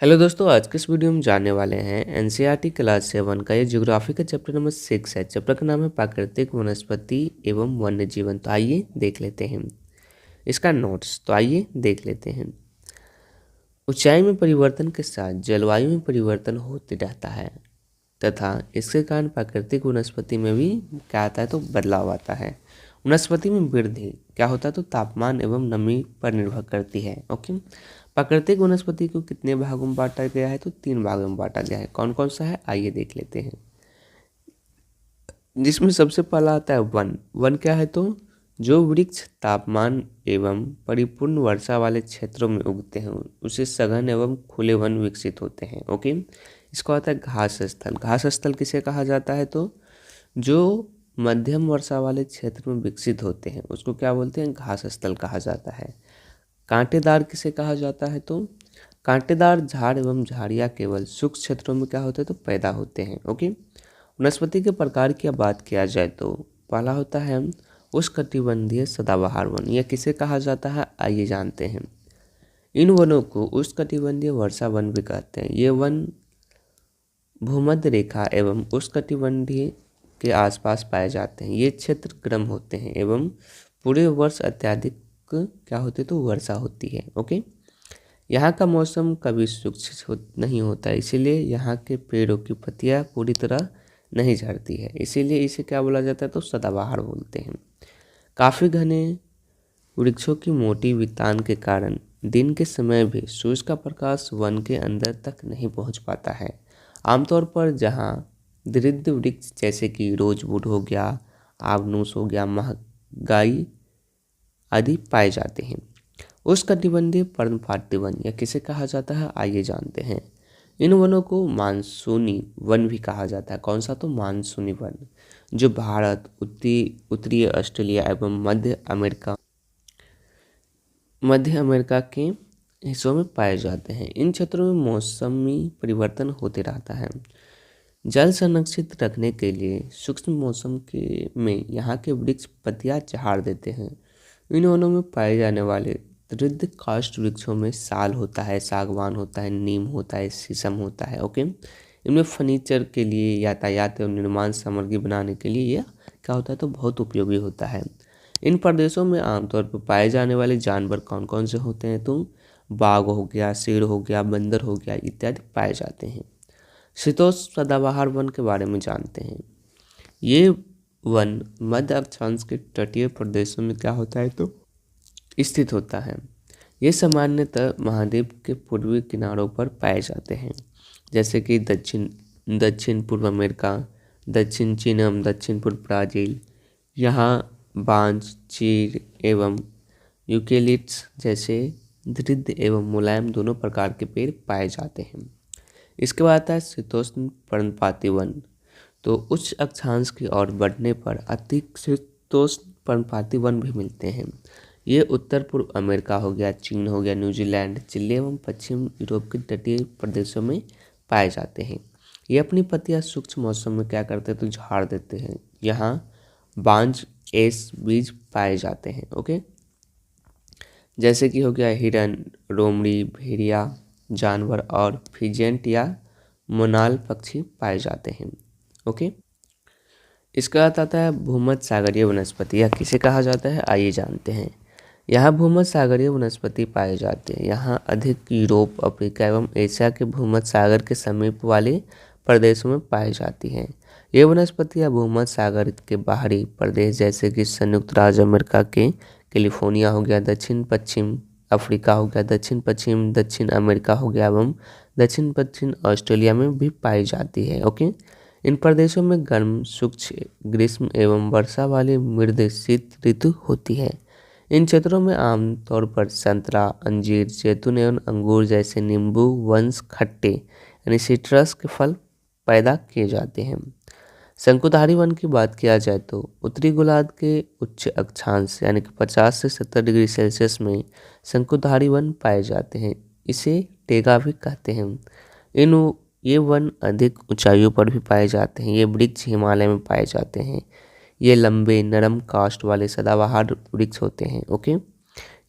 Hello दोस्तों, आज के इस वीडियो में जानने वाले हैं एनसीईआरटी क्लास 7 का ये ज्योग्राफी का चैप्टर नंबर 6 है। चैप्टर का नाम है प्राकृतिक वनस्पति एवं वन्य जीवन। तो आइए देख लेते हैं इसका नोट्स। तो आइए देख लेते हैं। ऊंचाई में परिवर्तन के साथ जलवायु में परिवर्तन होते रहता है तथा इसके कारण प्राकृतिक वनस्पति में भी क्या आता है तो बदलाव आता है। वनस्पति में वृद्धि क्या होता है तो तापमान एवं नमी पर निर्भर करती है। ओके, प्राकृतिक वनस्पति को कितने भागों में बांटा गया है तो 3 भागों में बांटा गया है। कौन कौन सा है आइए देख लेते हैं। जिसमें सबसे पहला आता है वन। वन क्या है तो जो वृक्ष तापमान एवं परिपूर्ण वर्षा वाले क्षेत्रों में उगते हैं उसे सघन एवं खुले वन विकसित होते हैं। ओके, इसको आता है घास स्थल। घास स्थल किसे कहा जाता है तो जो मध्यम वर्षा वाले क्षेत्र में विकसित होते हैं उसको क्या बोलते हैं घास स्थल कहा जाता है। कांटेदार किसे कहा जाता है तो कांटेदार झाड़ एवं झाड़ियाँ केवल शुष्क क्षेत्रों में क्या होते हैं तो पैदा होते हैं। ओके, वनस्पति के प्रकार की बात किया जाए तो पहला होता है उष्णकटिबंधीय सदाबहार वन। यह किसे कहा जाता है आइए जानते हैं। इन वनों को उष्णकटिबंधीय वर्षा वन भी कहते हैं। ये वन भूमध्य रेखा एवं उष्णकटिबंधीय के आसपास पाए जाते हैं। ये क्षेत्र गर्म होते हैं एवं पूरे वर्ष अत्यधिक क्या होते तो वर्षा होती है। ओके, यहाँ का मौसम कभी शुष्क नहीं होता, इसीलिए यहाँ के पेड़ों की पत्तियाँ पूरी तरह नहीं झड़ती है, इसीलिए इसे क्या बोला जाता है तो सदाबहार बोलते हैं। काफ़ी घने वृक्षों की मोटी वितान के कारण दिन के समय भी सूरज का प्रकाश वन के अंदर तक नहीं पहुँच पाता है। आमतौर पर जहाँ दृढ़ वृक्ष जैसे कि रोजवुड हो गया, आबनूस हो गया, महगाई आदि पाए जाते हैं। उष्णकटिबंधीय पर्णपाती वन या किसे कहा जाता है आइए जानते हैं। इन वनों को मानसूनी वन भी कहा जाता है। कौन सा तो मानसूनी वन, जो भारत, उत्तरी ऑस्ट्रेलिया एवं मध्य अमेरिका के हिस्सों में पाए जाते हैं। इन क्षेत्रों में मौसमी परिवर्तन होते रहता है। जल संरक्षित रखने के लिए सूक्ष्म मौसम के में यहाँ के वृक्ष पत्तियाँ झाड़ देते हैं। इन वनों में पाए जाने वाले दृढ़ काष्ठ वृक्षों में साल होता है, सागवान होता है, नीम होता है, शीशम होता है। ओके, इनमें फर्नीचर के लिए, यातायात एवं निर्माण सामग्री बनाने के लिए यह क्या होता है तो बहुत उपयोगी होता है। इन प्रदेशों में आमतौर पर पाए जाने वाले जानवर कौन कौन से होते हैं तो बाघ हो गया, शेर हो गया, बंदर हो गया इत्यादि पाए जाते हैं। शीतोष्ण सदाबहार वन के बारे में जानते हैं। ये वन मध्य अक्षांश के तटीय प्रदेशों में क्या होता है तो स्थित होता है। ये सामान्यतः महाद्वीप के पूर्वी किनारों पर पाए जाते हैं, जैसे कि दक्षिण पूर्व अमेरिका, दक्षिण चीन एवं दक्षिण पूर्व ब्राज़ील। यहाँ बांज, चीड़ एवं यूकेलिप्टस जैसे दृढ़ एवं मुलायम दोनों प्रकार के पेड़ पाए जाते हैं। इसके बाद आता है शीतोष्ण पर्णपाती वन। तो उच्च अक्षांश की ओर बढ़ने पर अधिक शीतोष्ण पर्णपाती वन भी मिलते हैं। ये उत्तर पूर्व अमेरिका हो गया, चीन हो गया, न्यूजीलैंड, चिली एवं पश्चिम यूरोप के तटीय प्रदेशों में पाए जाते हैं। ये अपनी पत्तियां सूक्ष्म मौसम में क्या करते हैं तो झाड़ देते हैं। यहाँ बांज एस बीज पाए जाते हैं। ओके, जैसे कि हो गया हिरन, लोमड़ी, भेड़िया जानवर और फिजेंट या मोनाल पक्षी पाए जाते हैं। ओके, इसके बाद आता है भूमध्य सागरीय वनस्पति या किसे कहा जाता है आइए जानते हैं। यहाँ भूमध्य सागरीय वनस्पति पाए जाते हैं। यहाँ अधिक यूरोप, अफ्रीका एवं एशिया के भूमध्य सागर के समीप वाले प्रदेशों में पाई जाती हैं। ये वनस्पतियाँ भूमध्य सागर के बाहरी प्रदेश जैसे कि संयुक्त राज्य अमेरिका के कैलिफोर्निया हो गया, दक्षिण पश्चिम अफ्रीका हो गया, दक्षिण पश्चिम दक्षिण अमेरिका हो गया एवं दक्षिण पश्चिम ऑस्ट्रेलिया में भी पाई जाती है। ओके, इन प्रदेशों में गर्म, शुष्क, ग्रीष्म एवं वर्षा वाली मृद शीत ऋतु होती है। इन क्षेत्रों में आमतौर पर संतरा, अंजीर, जैतून एवं अंगूर जैसे नींबू वंश खट्टे यानी सिट्रस के फल पैदा किए जाते हैं। शंकुधारी वन की बात किया जाए तो उत्तरी गोलार्ध के उच्च अक्षांश यानी कि 50 से 70 डिग्री सेल्सियस में शंकुधारी वन पाए जाते हैं। इसे टेगा भी कहते हैं। ये वन अधिक ऊंचाइयों पर भी पाए जाते हैं। ये वृक्ष हिमालय में पाए जाते हैं। ये लंबे नरम काष्ठ वाले सदाबहार वृक्ष होते हैं। ओके,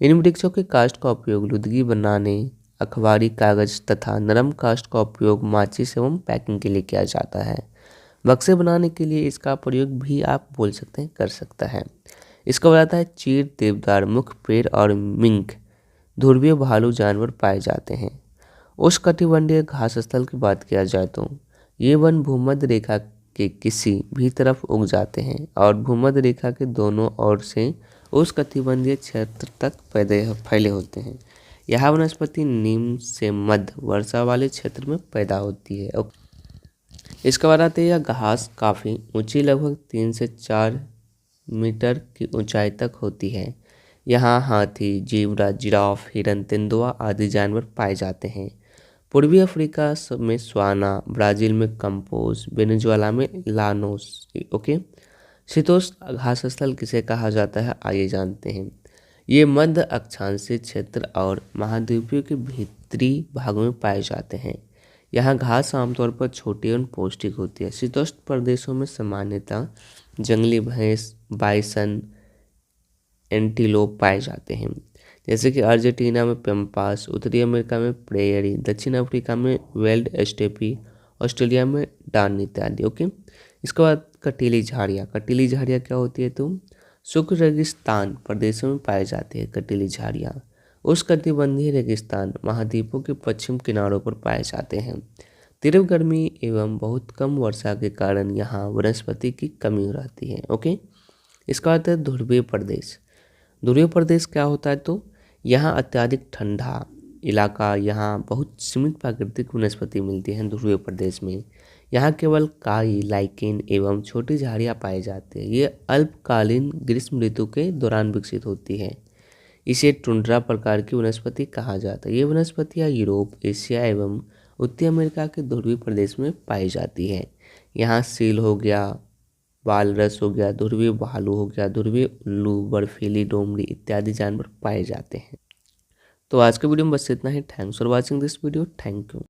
इन वृक्षों के काष्ठ का उपयोग लुगदी बनाने अखबारी कागज तथा नरम काष्ठ का उपयोग माचिस एवं पैकिंग के लिए किया जाता है। बक्से बनाने के लिए इसका प्रयोग भी आप बोल सकते हैं कर सकता है। इसका बताता है चीर, देवदार, मुख, पेड़ और मिंक ध्रुवीय भालू जानवर पाए जाते हैं। उष्णकटिबंधीय घास स्थल की बात किया जाए तो ये वन भूमध्य रेखा के किसी भी तरफ उग जाते हैं और भूमध्य रेखा के दोनों ओर से उष्णकटिबंधीय क्षेत्र तक फैले होते हैं। यह वनस्पति निम्न से मध्य वर्षा वाले क्षेत्र में पैदा होती है। इसके बाद आते हैं यह घास काफ़ी ऊंची, लगभग 3 से 4 मीटर की ऊंचाई तक होती है। यहाँ हाथी, जीब्रा, जिराफ, हिरन, तेंदुआ आदि जानवर पाए जाते हैं। पूर्वी अफ्रीका में स्वाना, ब्राज़ील में कंपोज, वेनेजुएला में लानोस। ओके, शीतोष्ण घास स्थल किसे कहा जाता है आइए जानते हैं। ये मध्य अक्षांशीय क्षेत्र और महाद्वीपों के भीतरी भागों में पाए जाते हैं। यहाँ घास आमतौर पर छोटी और पौष्टिक होती है। शीतोष्ण प्रदेशों में सामान्यतः जंगली भैंस, बाइसन, एंटीलोप पाए जाते हैं, जैसे कि अर्जेंटीना में पेम्पास, उत्तरी अमेरिका में प्रेयरी, दक्षिण अफ्रीका में वेल्ड स्टेपी, ऑस्ट्रेलिया में डान इत्यादि। ओके, इसके बाद कटीली झाड़ियाँ। कटीली झाड़ियाँ क्या होती है तो शुष्क रेगिस्तान प्रदेशों में पाई जाती है। कटीली झाड़ियाँ उष्णकटिबंधीय रेगिस्तान महाद्वीपों के पश्चिम किनारों पर पाए जाते हैं। तीव्र गर्मी एवं बहुत कम वर्षा के कारण यहाँ वनस्पति की कमी रहती है। ओके, इसका अर्थ है ध्रुवीय प्रदेश। ध्रुवीय प्रदेश क्या होता है तो यहाँ अत्यधिक ठंडा इलाका, यहाँ बहुत सीमित प्राकृतिक वनस्पति मिलती है ध्रुवीय प्रदेश में। यहाँ केवल काई, लाइकेन एवं छोटी झाड़ियाँ पाई जाती है। ये अल्पकालीन ग्रीष्म ऋतु के दौरान विकसित होती है। इसे टुंड्रा प्रकार की वनस्पति कहा जाता है। ये वनस्पतियाँ यूरोप, एशिया एवं उत्तरी अमेरिका के ध्रुवीय प्रदेश में पाई जाती है। यहाँ सील हो गया, वालरस हो गया, ध्रुवीय भालू हो गया, ध्रुवीय उल्लू, बर्फीली डोमरी इत्यादि जानवर पाए जाते हैं। तो आज के वीडियो में बस इतना ही। Thanks for watching this video. Thank you.